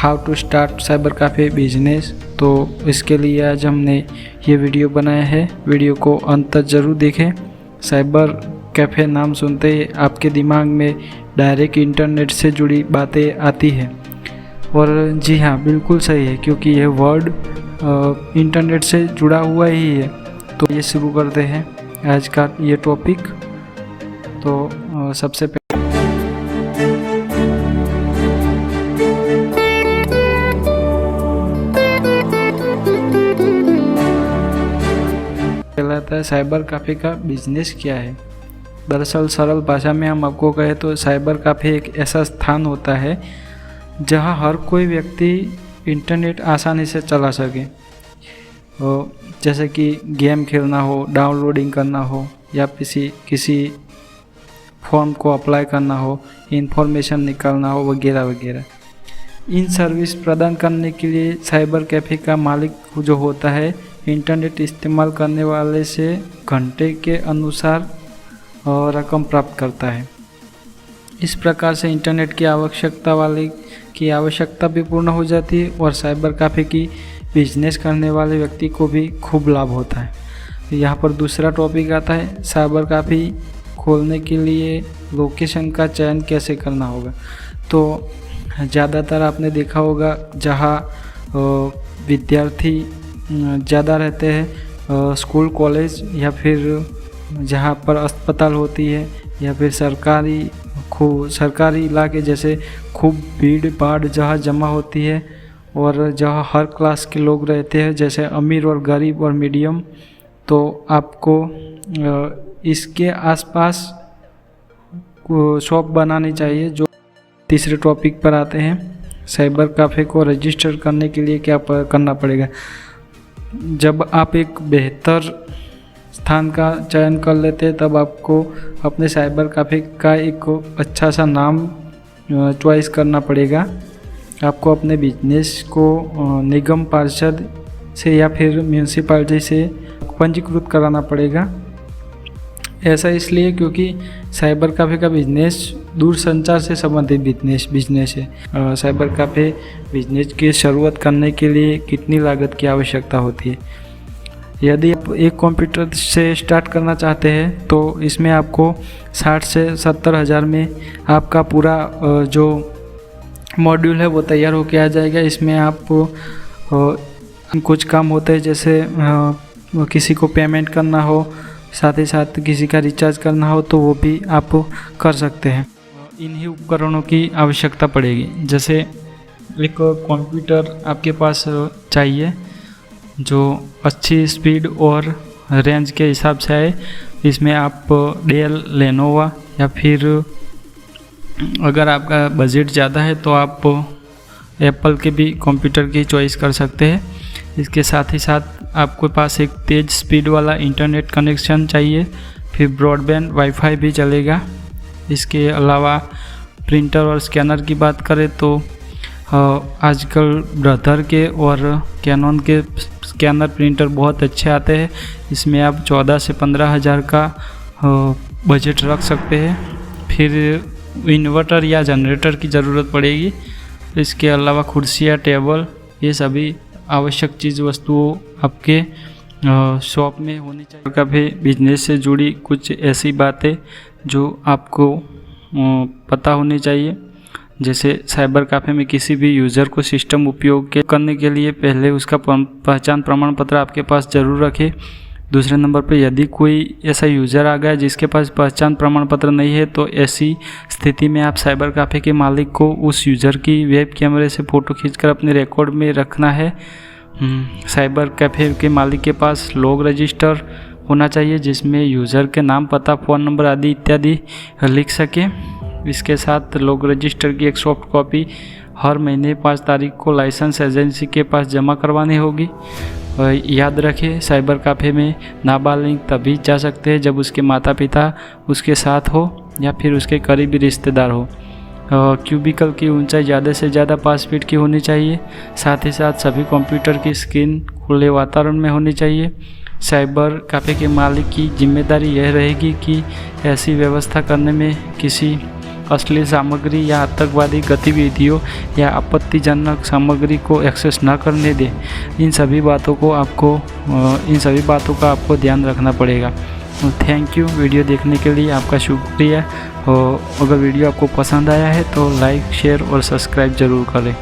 How to start cyber cafe business. तो इसके लिए आज हमने ये वीडियो बनाया है। वीडियो को अंत तक ज़रूर देखें। साइबर कैफ़े नाम सुनते ही आपके दिमाग में डायरेक्ट इंटरनेट से जुड़ी बातें आती हैं, और जी हाँ, बिल्कुल सही है, क्योंकि यह वर्ड इंटरनेट से जुड़ा हुआ ही है। तो ये शुरू करते हैं आज का ये टॉपिक। तो सबसे पहला आता है साइबर कैफ़े का बिजनेस क्या है। दरअसल सरल भाषा में हम आपको कहें तो साइबर कैफ़े एक ऐसा स्थान होता है जहां हर कोई व्यक्ति इंटरनेट आसानी से चला सके। जैसे कि गेम खेलना हो, डाउनलोडिंग करना हो, या किसी फॉर्म को अप्लाई करना हो, इंफॉर्मेशन निकालना हो, वगैरह वगैरह। इन सर्विस प्रदान करने के लिए साइबर कैफ़े का मालिक जो होता है इंटरनेट इस्तेमाल करने वाले से घंटे के अनुसार रकम प्राप्त करता है। इस प्रकार से इंटरनेट की आवश्यकता भी पूर्ण हो जाती है और साइबर कैफ़े की बिजनेस करने वाले व्यक्ति को भी खूब लाभ होता है। यहाँ पर दूसरा टॉपिक आता है साइबर कैफ़े खोलने के लिए लोकेशन का चयन कैसे करना होगा। तो ज़्यादातर आपने देखा होगा जहाँ विद्यार्थी ज़्यादा रहते हैं, स्कूल कॉलेज, या फिर जहाँ पर अस्पताल होती है, या फिर सरकारी इलाके जैसे खूब भीड़ भाड़ जहाँ जमा होती है, और जहाँ हर क्लास के लोग रहते हैं, जैसे अमीर और गरीब और मीडियम। तो आपको इसके आसपास शॉप बनानी चाहिए। जो तीसरे टॉपिक पर आते हैं, साइबर कैफ़े को रजिस्टर करने के लिए क्या करना पड़ेगा। जब आप एक बेहतर स्थान का चयन कर लेते हैं तब आपको अपने साइबर कैफ़े का एक अच्छा सा नाम चॉइस करना पड़ेगा। आपको अपने बिजनेस को निगम पार्षद से या फिर म्यूनसिपैलिटी से पंजीकृत कराना पड़ेगा। ऐसा इसलिए क्योंकि साइबर कैफ़े का बिजनेस दूरसंचार से संबंधित बिजनेस है। साइबर कैफ़े बिजनेस की शुरुआत करने के लिए कितनी लागत की आवश्यकता होती है। यदि आप एक कंप्यूटर से स्टार्ट करना चाहते हैं तो इसमें आपको 60 से 70 हज़ार में आपका पूरा जो मॉड्यूल है वो तैयार होके आ जाएगा। इसमें आप कुछ काम होते हैं, जैसे किसी को पेमेंट करना हो, साथ ही साथ किसी का रिचार्ज करना हो, तो वो भी आप कर सकते हैं। इन्हीं उपकरणों की आवश्यकता पड़ेगी। जैसे एक कंप्यूटर आपके पास चाहिए जो अच्छी स्पीड और रेंज के हिसाब से आए। इसमें आप डेल, लेनोवा, या फिर अगर आपका बजट ज़्यादा है तो आप एप्पल के भी कंप्यूटर की चॉइस कर सकते हैं। इसके साथ ही साथ आपके पास एक तेज़ स्पीड वाला इंटरनेट कनेक्शन चाहिए, फिर ब्रॉडबैंड वाईफाई भी चलेगा। इसके अलावा प्रिंटर और स्कैनर की बात करें तो आजकल ब्रदर के और कैनन के स्कैनर प्रिंटर बहुत अच्छे आते हैं। इसमें आप 14 से 15 हज़ार का बजट रख सकते हैं। फिर इन्वर्टर या जनरेटर की ज़रूरत पड़ेगी। इसके अलावा कुर्सियाँ, टेबल, ये सभी आवश्यक चीज़ वस्तुओं आपके शॉप में होनी चाहिए। कभी बिजनेस से जुड़ी कुछ ऐसी बातें जो आपको पता होनी चाहिए। जैसे साइबर कैफ़े में किसी भी यूज़र को सिस्टम उपयोग करने के लिए पहले उसका पहचान प्रमाण पत्र आपके पास ज़रूर रखें। दूसरे नंबर पर यदि कोई ऐसा यूज़र आ गया जिसके पास पहचान प्रमाण पत्र नहीं है, तो ऐसी स्थिति में आप साइबर कैफ़े के मालिक को उस यूज़र की वेब कैमरे से फ़ोटो खींचकर अपने रिकॉर्ड में रखना है। साइबर कैफ़े के मालिक के पास लॉग रजिस्टर होना चाहिए जिसमें यूज़र के नाम, पता, फ़ोन नंबर आदि इत्यादि लिख सके। इसके साथ लॉग रजिस्टर की एक सॉफ्ट कॉपी हर महीने 5 तारीख को लाइसेंस एजेंसी के पास जमा करवानी होगी। याद रखें, साइबर कैफ़े में नाबालिग तभी जा सकते हैं जब उसके माता पिता उसके साथ हो या फिर उसके करीबी रिश्तेदार हो। क्यूबिकल की ऊंचाई ज़्यादा से ज़्यादा 5 फीट की होनी चाहिए। साथ ही साथ सभी कंप्यूटर की स्क्रीन खुले वातावरण में होनी चाहिए। साइबर कैफ़े के मालिक की जिम्मेदारी यह रहेगी कि ऐसी व्यवस्था करने में किसी अश्लील सामग्री या आतंकवादी गतिविधियों या आपत्तिजनक सामग्री को एक्सेस न करने दें। इन सभी बातों का आपको ध्यान रखना पड़ेगा। थैंक यू वीडियो देखने के लिए, आपका शुक्रिया। और अगर वीडियो आपको पसंद आया है तो लाइक, शेयर और सब्सक्राइब ज़रूर करें।